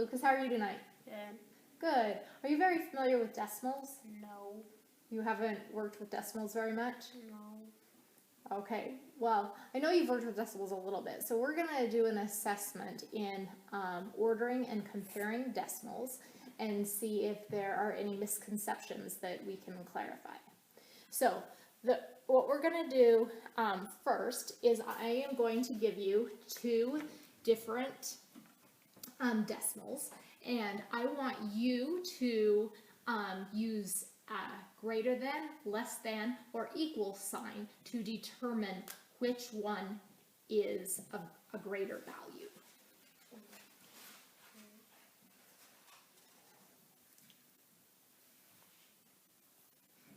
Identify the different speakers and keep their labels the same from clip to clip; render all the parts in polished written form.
Speaker 1: Lucas. How are you tonight?
Speaker 2: Good.
Speaker 1: Good. Are you very familiar with decimals?
Speaker 2: No.
Speaker 1: You haven't worked with decimals very much?
Speaker 2: No.
Speaker 1: Okay. Well, I know you've worked with decimals a little bit, so we're going to do an assessment in ordering and comparing decimals and see if there are any misconceptions that we can clarify. So, what we're going to do first is I am going to give you two different decimals, and I want you to use greater than, less than, or equal sign to determine which one is a greater value.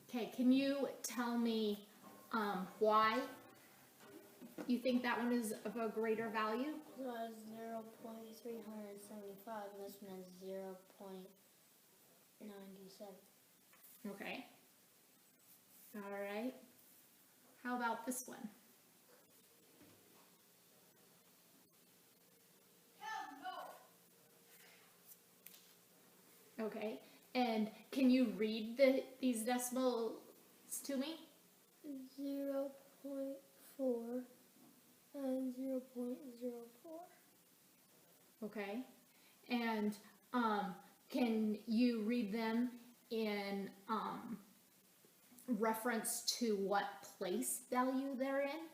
Speaker 1: Okay, can you tell me why you think that one is of a greater value?
Speaker 2: So it's 0.375, this one is 0.97.
Speaker 1: Okay. All right. How about this one? Okay. And can you read these decimals to me?
Speaker 2: 0.4 and 0.04.
Speaker 1: Okay. And can you read them in reference to what place value they're in?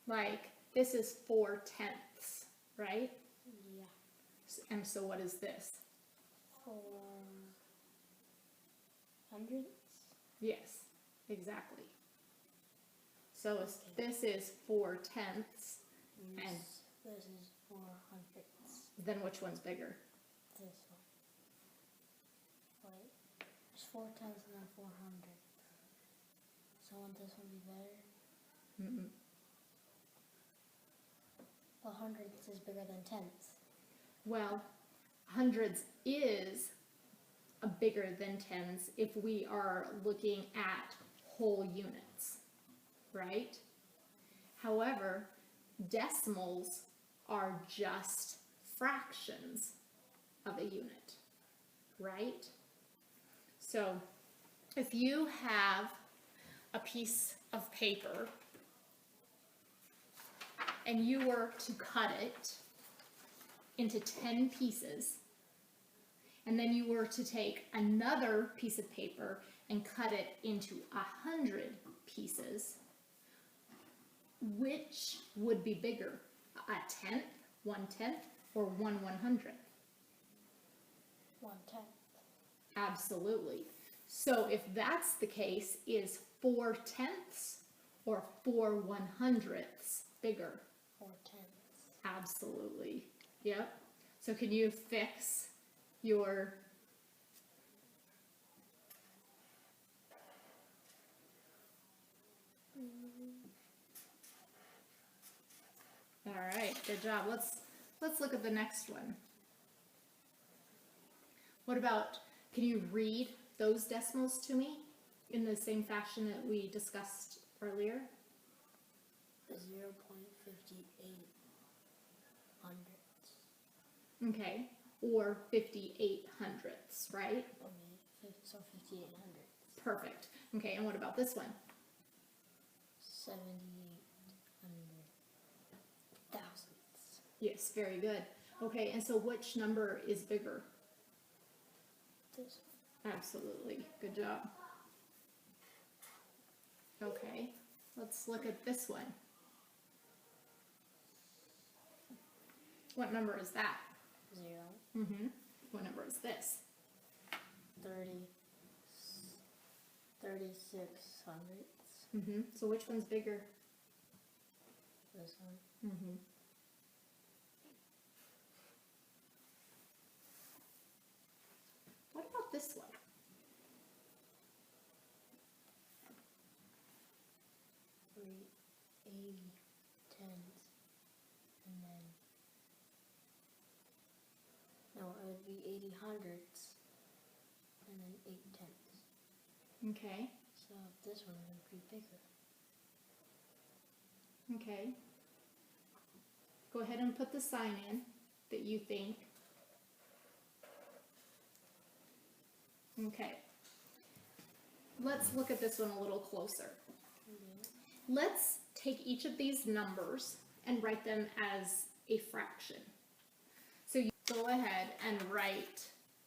Speaker 1: Like, this is 4/10, right?
Speaker 2: Yeah.
Speaker 1: And so what is this?
Speaker 2: 4 hundredths?
Speaker 1: Yes, exactly. So this is 4/10, and
Speaker 2: this is 4 hundredths.
Speaker 1: then which one's bigger?
Speaker 2: This one. Wait. There's 4 tenths and then 4 hundredths. So wouldn't this one be better?
Speaker 1: Mm-mm.
Speaker 2: Well, hundredths is bigger than tenths.
Speaker 1: Well, hundreds is a bigger than tens if we are looking at whole units, right? However, decimals are just fractions of a unit, right? So if you have a piece of paper and you were to cut it into 10 pieces, and then you were to take another piece of paper and cut it into 100 pieces, which would be bigger? A tenth, 1/10, or 1/100th?
Speaker 2: 1/10.
Speaker 1: Absolutely. So if that's the case, is 4/10 or 4/100ths bigger?
Speaker 2: 4 tenths.
Speaker 1: Absolutely. Yep. So can you fix your All right, good job. Let's look at the next one. What about, can you read those decimals to me in the same fashion that we discussed earlier?
Speaker 2: 0.58 hundredths.
Speaker 1: Okay, or 58/100ths, right?
Speaker 2: Okay, so 58 hundredths.
Speaker 1: Perfect. Okay, and what about this one?
Speaker 2: 78 thousandths.
Speaker 1: Yes, very good. Okay, and so which number is bigger?
Speaker 2: This
Speaker 1: Absolutely. Good job. Okay, let's look at this one. What number is that?
Speaker 2: 0.
Speaker 1: What number is this?
Speaker 2: 36 hundredths.
Speaker 1: So which one's bigger?
Speaker 2: This one.
Speaker 1: What about this one?
Speaker 2: 380 tenths. And then, no, it would be 80 hundredths. And then 8 tenths.
Speaker 1: Okay,
Speaker 2: So this one would be bigger.
Speaker 1: Okay. Go ahead and put the sign in that you think. Okay. Let's look at this one a little closer. Let's take each of these numbers and write them as a fraction. So you go ahead and write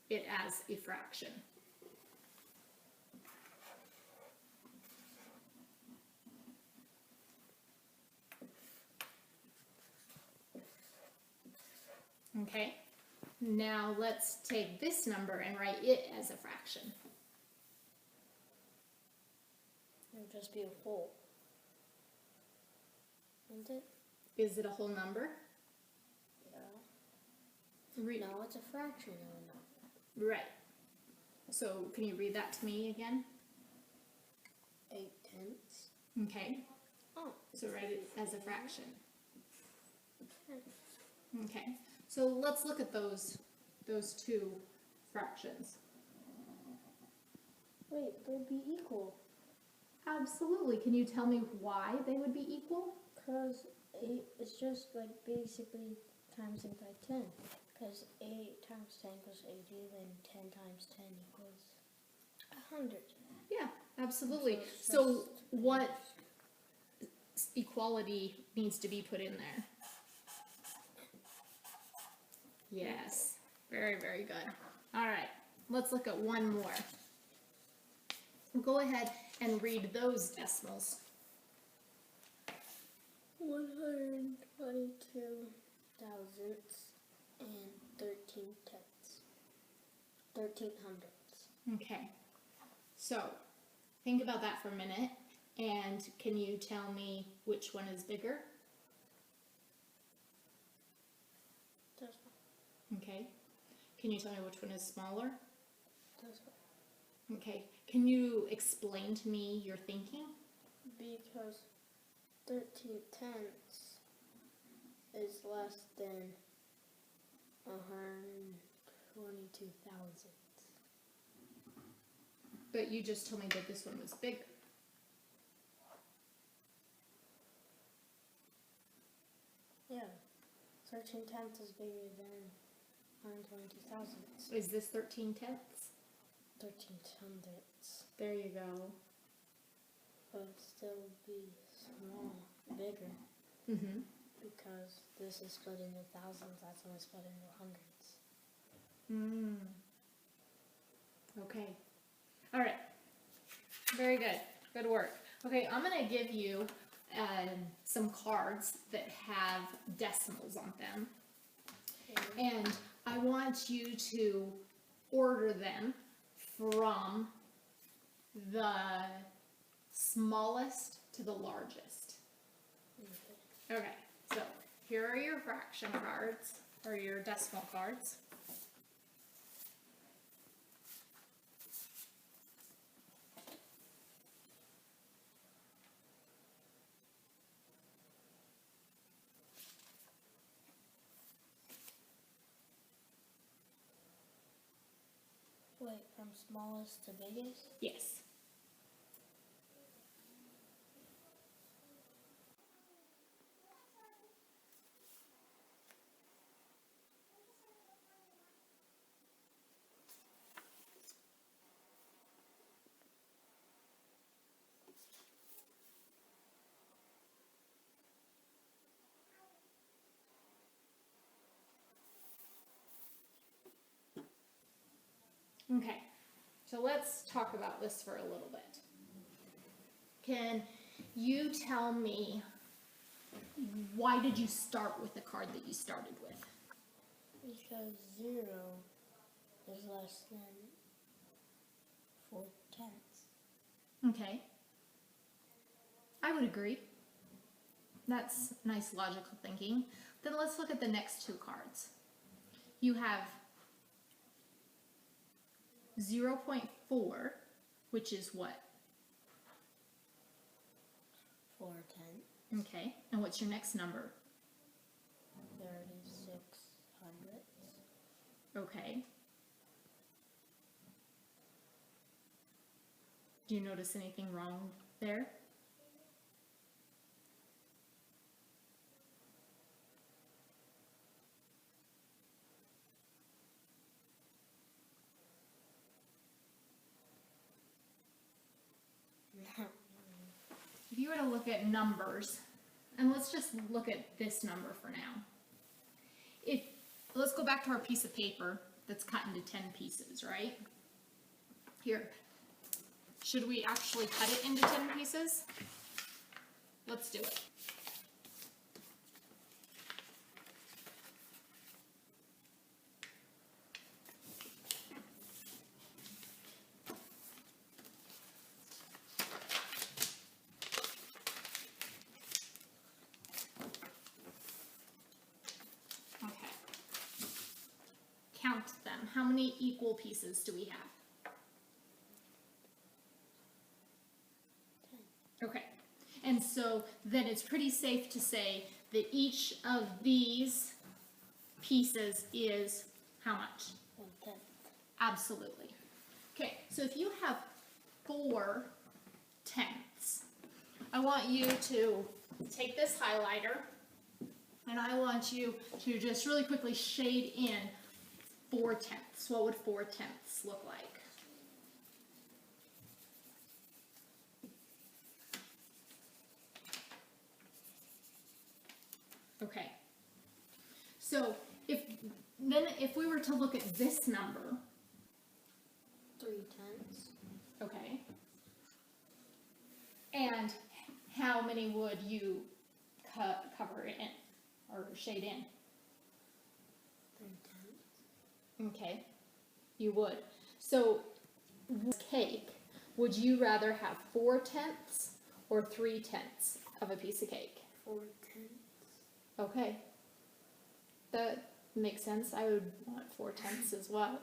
Speaker 1: it as a fraction. Okay, now let's take this number and write it as a fraction.
Speaker 2: It would just be a whole. Isn't it?
Speaker 1: Is it a whole number?
Speaker 2: Yeah.
Speaker 1: Read.
Speaker 2: No, it's a fraction of a number.
Speaker 1: Right. So can you read that to me again?
Speaker 2: 8/10.
Speaker 1: Okay,
Speaker 2: Oh.
Speaker 1: so write it as a fraction.
Speaker 2: 10.
Speaker 1: Okay, so let's look at those two fractions.
Speaker 2: Wait, they'd be equal.
Speaker 1: Absolutely. Can you tell me why they would be equal?
Speaker 2: Because 8 is just like basically timesing by 10. Because 8 times 10 equals 80, then 10 times 10 equals 100.
Speaker 1: Yeah, absolutely.
Speaker 2: it's
Speaker 1: So
Speaker 2: just-
Speaker 1: what equality needs to be put in there? Yes, very, very good. All right, let's look at one more. Go ahead and read those decimals.
Speaker 2: 122 thousandths and 13 tenths. 13 hundredths.
Speaker 1: Okay, so think about that for a minute, and can you tell me which one is bigger?
Speaker 2: This one.
Speaker 1: Okay, can you tell me which one is smaller?
Speaker 2: This one.
Speaker 1: Okay, can you explain to me your thinking?
Speaker 2: Because 13 tenths is less than 122 thousandths.
Speaker 1: But you just told me that this one was bigger.
Speaker 2: Yeah. 13 tenths is bigger than 122 thousandths.
Speaker 1: Is this 13/10?
Speaker 2: 13 hundredths.
Speaker 1: There you go.
Speaker 2: But it'd still be small, bigger.
Speaker 1: Mm-hmm.
Speaker 2: Because this is split into thousands, that's when it's split into hundreds.
Speaker 1: Okay. All right. Very good. Good work. Okay, I'm going to give you some cards that have decimals on them. And I want you to order them from the smallest to the largest. Okay, so here are your fraction cards, or your decimal cards.
Speaker 2: Wait, from smallest to biggest?
Speaker 1: Yes. Okay, so let's talk about this for a little bit. Can you tell me, why did you start with the card that you started with?
Speaker 2: Because 0 is less than 4 tenths.
Speaker 1: Okay. I would agree. That's nice logical thinking. Then let's look at the next two cards. You have 0.4, which is what?
Speaker 2: 4 tenths.
Speaker 1: Okay. And what's your next number?
Speaker 2: 36 hundredths.
Speaker 1: Okay. Do you notice anything wrong there? If you were to look at numbers, and let's just look at this number for now. Let's go back to our piece of paper that's cut into 10 pieces, right? Here, should we actually cut it into 10 pieces? Let's do it. Count them. How many equal pieces do we have?
Speaker 2: 10.
Speaker 1: Okay. And so then it's pretty safe to say that each of these pieces is how much?
Speaker 2: 1/10.
Speaker 1: Absolutely. Okay, so if you have 4/10, I want you to take this highlighter and I want you to just really quickly shade in 4/10. What would 4/10 look like? Okay. So if we were to look at this number,
Speaker 2: 3/10.
Speaker 1: okay, and how many would you cover in or shade in?
Speaker 2: 3/10.
Speaker 1: Okay, you would. So this cake, would you rather have 4/10 or 3/10 of a piece of cake?
Speaker 2: 4/10.
Speaker 1: Okay, that makes sense. I would want 4/10 as well.